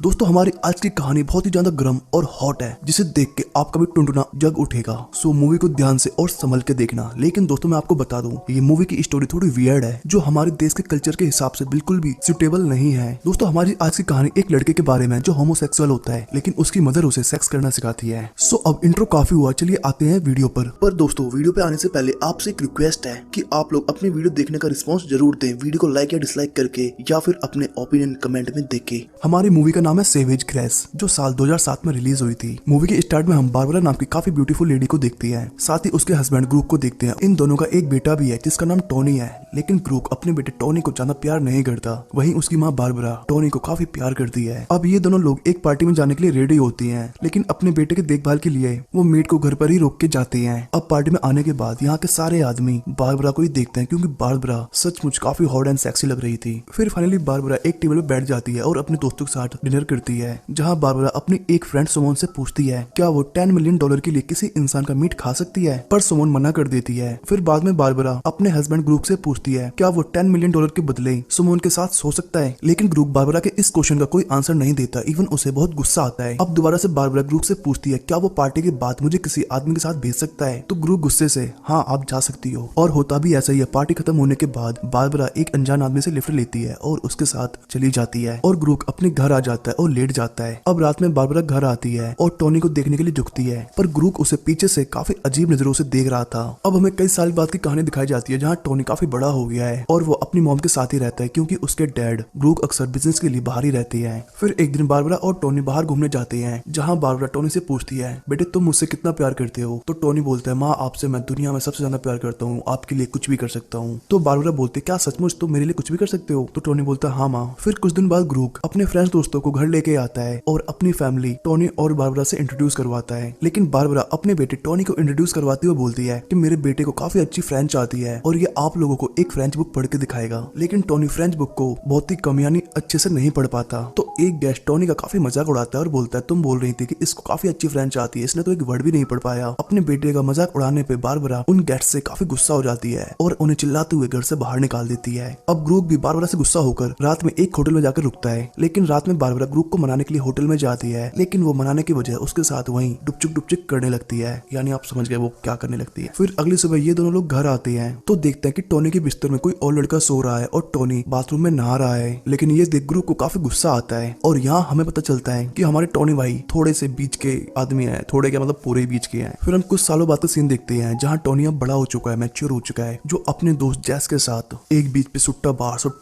दोस्तों हमारी आज की कहानी बहुत ही ज्यादा गर्म और हॉट है, जिसे देख के आपका भी टुनटुना जग उठेगा। सो मूवी को ध्यान से और संभल के देखना। लेकिन दोस्तों मैं आपको बता दूं, ये मूवी की स्टोरी थोड़ी वियर्ड है, जो हमारे देश के कल्चर के हिसाब से बिल्कुल भी सुटेबल नहीं है। दोस्तों हमारी आज की कहानी एक लड़के के बारे में जो होमोसेक्सुअल होता है, लेकिन उसकी मदर उसे सेक्स करना सिखाती है। सो अब इंट्रो काफी हुआ, चलिए आते हैं वीडियो पर दोस्तों वीडियो पे आने से पहले आपसे एक रिक्वेस्ट है कि आप लोग अपने वीडियो देखने का रिस्पॉन्स जरूर दें, वीडियो को लाइक या डिसलाइक करके या फिर अपने ओपिनियन कमेंट में देके। हमारी मूवी का नाम है सेवेज ग्रेस, जो साल 2007 में रिलीज हुई थी। मूवी के स्टार्ट में हम बारबरा नाम की काफी ब्यूटीफुल लेडी को देखते हैं, साथ ही उसके हस्बैंड ग्रूक को देखते हैं। इन दोनों का एक बेटा भी है जिसका नाम टोनी है, लेकिन ग्रूक अपने बेटे टोनी को ज्यादा प्यार नहीं करता। वहीं उसकी माँ बारबरा टोनी को काफी प्यार करती है। अब ये दोनों लोग एक पार्टी में जाने के लिए रेडी होती हैं, लेकिन अपने बेटे के देखभाल के लिए वो मेड को घर पर ही रोक के जाते हैं। अब पार्टी में आने के बाद यहाँ के सारे आदमी बारबरा को ही देखते हैं, क्योंकि बारबरा सचमुच काफी हॉट एंड सेक्सी लग रही थी। फिर फाइनली बारबरा एक टेबल पे बैठ जाती है और अपने दोस्तों के साथ डिनर करती है, जहाँ बारबरा अपनी एक फ्रेंड सुमोन से पूछती है क्या वो $10 मिलियन के लिए किसी इंसान का मीट खा सकती है, पर सुमोन मना कर देती है। फिर बाद में बारबरा अपने हस्बैंड ग्रूक से पूछती है क्या वो $10 मिलियन के बदले सुमोन के साथ सो सकता है, लेकिन ग्रूक बारबरा के इस क्वेश्चन का कोई आंसर नहीं देता। इवन उसे बहुत गुस्सा आता है। अब दोबारा से बारबरा ग्रूक से पूछती है क्या वो पार्टी के बाद मुझे किसी आदमी के साथ भेज सकता है, तो ग्रूक गुस्से से हाँ आप जा सकती हो। और होता भी ऐसा ही है। पार्टी खत्म होने के बाद बारबरा एक अनजान आदमी से लिफ्ट लेती है और उसके साथ चली जाती है, और ग्रूक अपने घर आ जाता है और लेट जाता है। अब रात में बारबरा घर आती है और टोनी को देखने के लिए झुकती है, पर ग्रूक उसे पीछे से काफी अजीब नजरों से देख रहा था। अब हमें कई साल बाद की कहानी दिखाई जाती है, जहाँ टोनी काफी बड़ा हो गया है और वो अपनी मॉम के साथ ही रहता है, क्योंकि उसके डैड ग्रूक अक्सर बिजनेस के लिए बाहर ही रहते हैं। फिर एक दिन बारबरा और टोनी बाहर घूमने जाते हैं, जहाँ बारबरा टोनी से पूछती है बेटे तुम मुझसे कितना प्यार करते हो, तो टोनी बोलता है माँ आपसे मैं दुनिया में सबसे ज्यादा प्यार करता हूँ, आपके लिए कुछ भी कर सकता हूँ। तो बारबरा बोलते क्या सचमुच तुम मेरे लिए कुछ भी कर सकते हो, तो टोनी बोलता है हाँ माँ। फिर कुछ दिन बाद ग्रूक अपने फ्रेंड्स दोस्तों को घर लेके आता है और अपनी फैमिली टोनी और बारबरा से इंट्रोड्यूस करवाता है। लेकिन बारबरा अपने बेटे टोनी को इंट्रोड्यूस करवाते हुए बोलती है कि मेरे बेटे को काफी अच्छी फ्रेंच आती है और ये आप लोगों को एक फ्रेंच बुक पढ़ के दिखाएगा। लेकिन टोनी फ्रेंच बुक को बहुत ही कम यानी अच्छे से नहीं पढ़ पाता। तो एक गेस्ट टोनी का काफी मजाक उड़ाता है और बोलता है तुम बोल रही थी कि इसको काफी अच्छी फ्रेंच आती है, इसने तो एक वर्ड भी नहीं पढ़ पाया। अपने बेटे का मजाक उड़ाने पे बारबरा उन गेस्ट से काफी गुस्सा हो जाती है और उन्हें चिल्लाते हुए घर से बाहर निकाल देती है। अब ग्रूक भी बारबरा से गुस्सा होकर रात में एक होटल में जाकर रुकता है, लेकिन रात में बारबरा ग्रूक को मनाने के लिए होटल में जाती है, लेकिन वो मनाने की वजह उसके साथ वहीं डुपचुक करने लगती है, यानी आप समझ गए वो क्या करने लगती है। फिर अगली सुबह ये दोनों लोग घर आते हैं तो देखते हैं कि टोनी के बिस्तर में कोई और लड़का सो रहा है और टोनी बाथरूम में नहा रहा है। लेकिन ये देख ग्रूक को काफी गुस्सा आता है और यहाँ हमें पता चलता है कि हमारे टोनी भाई थोड़े से बीच के आदमी है, थोड़े क्या मतलब पूरे बीच के हैं। फिर हम कुछ सालों बाद का सीन देखते हैं, जहाँ टोनी अब बड़ा हो चुका है, मैच्योर हो चुका है, जो अपने दोस्त जैस के साथ एक बीच पे सुट्टा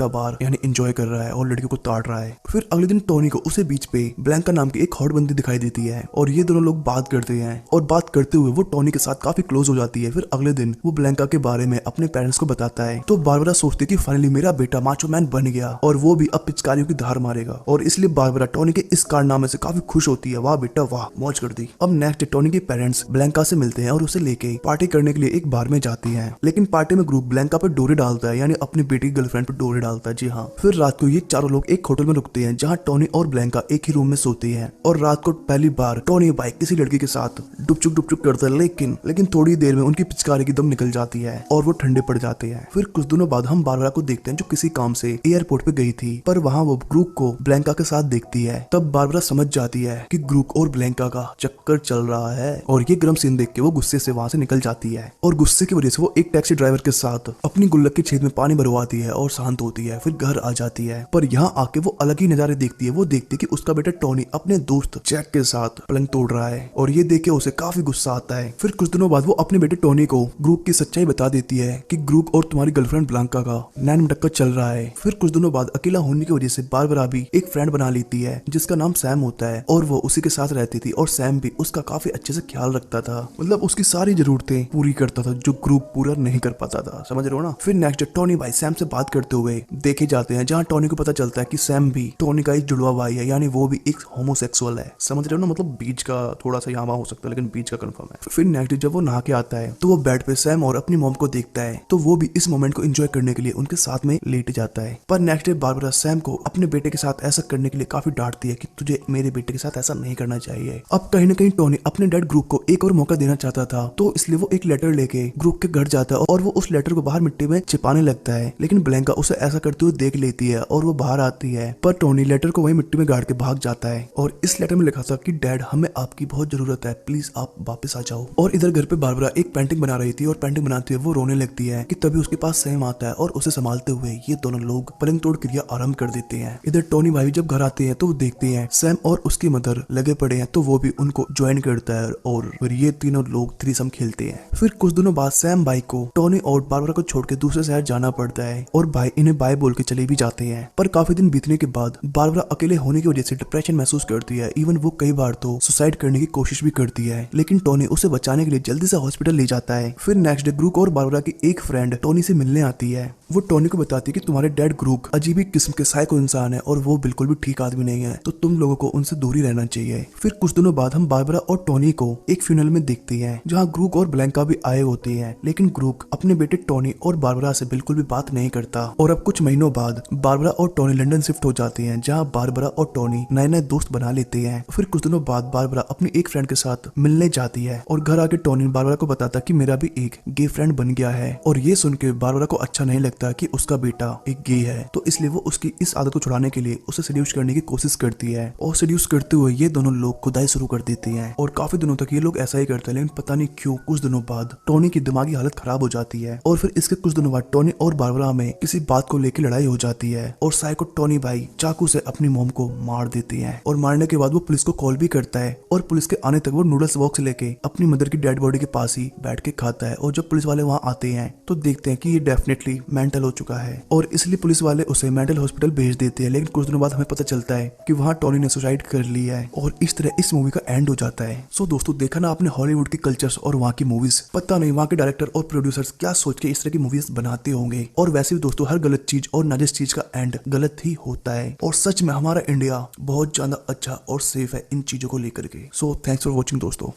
बार यानी एंजॉय कर रहा है और लड़कियों को ताड़ रहा है। फिर अगले दिन टोनी को उसे बीच पे ब्लैंका नाम की एक हॉट बंदी दिखाई देती है और ये दोनों लोग बात करते हैं और बात करते हुए वो टोनी के साथ काफी क्लोज हो जाती है। फिर अगले दिन वो ब्लैंका के बारे में अपने पेरेंट्स को बताता है, तो बारबरा सोचती कि फाइनली मेरा बेटा माचो मैन बन गया और वो भी अब पिचकारियों की धार मारेगा, और इसलिए बारबरा टोनी के इस कारनामे से काफी खुश होती है। वाह बेटा वाह, मौज कर दी। अब नेक्स्ट टोनी के पेरेंट्स ब्लैंका से मिलते हैं और उसे लेके पार्टी करने के लिए एक बार में जाती है, लेकिन पार्टी में ग्रुप ब्लैंका पर डोरे डालता है, यानी अपनी बेटी की गर्लफ्रेंड पर डोरे डालता है। जी हाँ। फिर रात को ये चारों लोग एक होटल में रुकते हैं, जहाँ टोनी और ब्लैंका एक ही रूम में सोते हैं, और रात को पहली बार टोनी बाइक किसी लड़की के साथ डुपचुक करता है, लेकिन थोड़ी देर में उनकी पिचकारी की दम निकल जाती है और वो ठंडे पड़ जाते हैं। फिर कुछ दिनों बाद हम बारबरा को देखते हैं, जो किसी काम से एयरपोर्ट पे गई थी, पर वहाँ वो ग्रूक को ब्लैंका के साथ देखती है। तब बारबरा समझ जाती है कि ग्रूक और ब्लैंका का चक्कर चल रहा है, और ये गर्म सीन देख के वो गुस्से से वहाँ से निकल जाती है, और गुस्से की वजह से वो एक टैक्सी ड्राइवर के साथ अपनी गुल्लक के छेद में पानी भरवाती है और शांत होती है। फिर घर आ जाती है, पर यहाँ आके वो अलग ही नजारे देखती है। वो देखती है कि उसका बेटा टोनी अपने दोस्त जैक के साथ पलंग तोड़ रहा है, और ये देख के उसे काफी गुस्सा आता है। फिर कुछ दिनों बाद वो अपने बेटे टोनी को ग्रूक की सच्चाई बता देती है कि ग्रूक और तुम्हारी गर्लफ्रेंड ब्लैंका का नैन मटक्का चल रहा है। फिर कुछ दिनों बाद अकेला होने की वजह से बारबरा भी एक फ्रेंड बना लेती है, जिसका नाम सैम होता है, और वो उसी के साथ रहती थी, और सैम भी उसका काफी अच्छे से ख्याल रखता था, मतलब उसकी सारी जरूरतें पूरी करता था जो ग्रूक पूरा नहीं कर पाता था, समझ रहे हो ना। फिर नेक्स्ट टोनी भाई सैम से बात करते हुए देखे जाते हैं, जहाँ टोनी को पता चलता है कि सैम भी टोनी का एक जुड़वा भाई है, यानी वो भी एक होमोसेक्सुअल है, समझ रहे हो ना, मतलब बीच का थोड़ा सा यहाँ हो सकता है, लेकिन बीच का कंफर्म है। फिर नेक्स्ट जब वो नहा के आता है तो वो बेड पे सैम और अपनी मॉम को देखता है, तो वो भी इस मोमेंट को एंजॉय करने के लिए उनके साथ में लेट जाता है। पर नेक्स्ट डे बारबरा सैम को अपने बेटे के साथ ऐसा करने करने के लिए काफी डांटती है कि तुझे मेरे बेटे के साथ ऐसा नहीं करना चाहिए। अब कहीं ना कहीं टोनी अपने डैड ग्रुप को एक और मौका देना चाहता था, तो इसलिए वो एक लेटर लेके ग्रुप के घर जाता है और वो उस लेटर को बाहर मिट्टी में छिपाने लगता है। लेकिन ब्लैंका उसे ऐसा करते हुए देख लेती है और वो बाहर आती है, पर टोनी लेटर को वही मिट्टी में गाड़ के भाग जाता है। और इस लेटर में लिखा था कि डैड हमें आपकी बहुत जरूरत है, प्लीज आप वापस आ जाओ। और इधर घर पे बारबरा एक पेंटिंग बना रही थी और पेंटिंग बनाते हुए वो रोने लगती है कि तभी उसके पास सैम आता है और उसे संभालते हुए ये दोनों लोग पलंग तोड़ क्रिया आरंभ कर देते हैं। इधर टोनी भाई जब घर आते हैं तो वो देखते हैं सैम और उसकी मदर लगे पड़े हैं, तो वो भी उनको ज्वाइन करता है और फिर ये तीनों लोग थ्रीसम खेलते हैं। फिर कुछ दिनों बाद सैम भाई को टोनी और बारबरा को छोड़ के दूसरे शहर जाना पड़ता है और भाई इन्हें बाय बोल के चले भी जाते हैं। पर काफी दिन बीतने के बाद बारबरा अकेले होने की वजह से डिप्रेशन महसूस करती है। इवन वो कई बार तो सुसाइड करने की कोशिश भी करती है, लेकिन टोनी उसे बचाने के लिए जल्दी से हॉस्पिटल ले जाता है। फिर नेक्स्ट डे ग्रूक और बारबरा की एक फ्रेंड टोनी से मिलने आती है। वो टोनी को बताती है कि तुम्हारे डैड ग्रूक अजीब ही किस्म के साइको इंसान है और वो बिल्कुल भी ठीक आदमी नहीं है, तो तुम लोगों को उनसे दूर ही रहना चाहिए। फिर कुछ दिनों बाद हम बारबरा और टोनी को एक फ्यूनरल में देखते हैं जहाँ ग्रूक और ब्लैंका भी आए होते हैं, लेकिन ग्रूक अपने बेटे टोनी और बारबरा से बिल्कुल भी बात नहीं करता। और अब कुछ महीनों बाद बारबरा और टोनी लंदन शिफ्ट हो जाते हैं, जहाँ बारबरा और टोनी नए नए दोस्त बना लेते हैं। फिर कुछ दिनों बाद बारबरा अपनी एक फ्रेंड के साथ मिलने जाती है और घर आके टोनी बारबरा को बताता कि मेरा भी एक गे फ्रेंड बन गया है। और ये सुन के बारबरा को अच्छा नहीं लगता कि उसका बेटा एक गे है, तो इसलिए वो उसकी इस आदत को छुड़ाने के लिए उसे सेड्यूस करने की कोशिश करती है। और सेड्यूस करते हुए ये दोनों लोग खुदाई शुरू कर देते हैं और काफी दिनों तक ये लोग ऐसा ही करते हैं। लेकिन पता नहीं क्यों कुछ दिनों बाद टोनी की दिमागी हालत खराब हो जाती है और फिर इसके कुछ दिनों बाद टोनी और बारबरा में किसी बात को लेकर लड़ाई हो जाती है और साइको टोनी भाई चाकू से अपनी मोम को मार देते हैं। और मारने के बाद वो पुलिस को कॉल भी करता है और पुलिस के आने तक वो नूडल्स बॉक्स लेके अपनी मदर की डेड बॉडी के पास ही बैठ के खाता है। और जब पुलिस वाले वहाँ आते हैं तो देखते हैं कि ये डेफिनेटली मेंटल हो चुका है और इसलिए पुलिस वाले उसे मेंटल हॉस्पिटल भेज देते हैं। लेकिन कुछ दिनों बाद हमें पता चलता है कि वहाँ टोनी ने सुसाइड कर लिया है और इस तरह इस मूवी का एंड हो जाता है। सो दोस्तों, देखा ना आपने हॉलीवुड के कल्चर्स और वहाँ की मूवीज, पता नहीं वहाँ के डायरेक्टर और प्रोड्यूसर्स क्या सोच के इस तरह की मूवीज बनाते होंगे। और वैसे भी दोस्तों, हर गलत चीज और नाजायज चीज का एंड गलत ही होता है और सच में हमारा इंडिया बहुत ज्यादा अच्छा और सेफ है इन चीजों को लेकर के। सो थैंक्स फॉर वॉचिंग दोस्तों।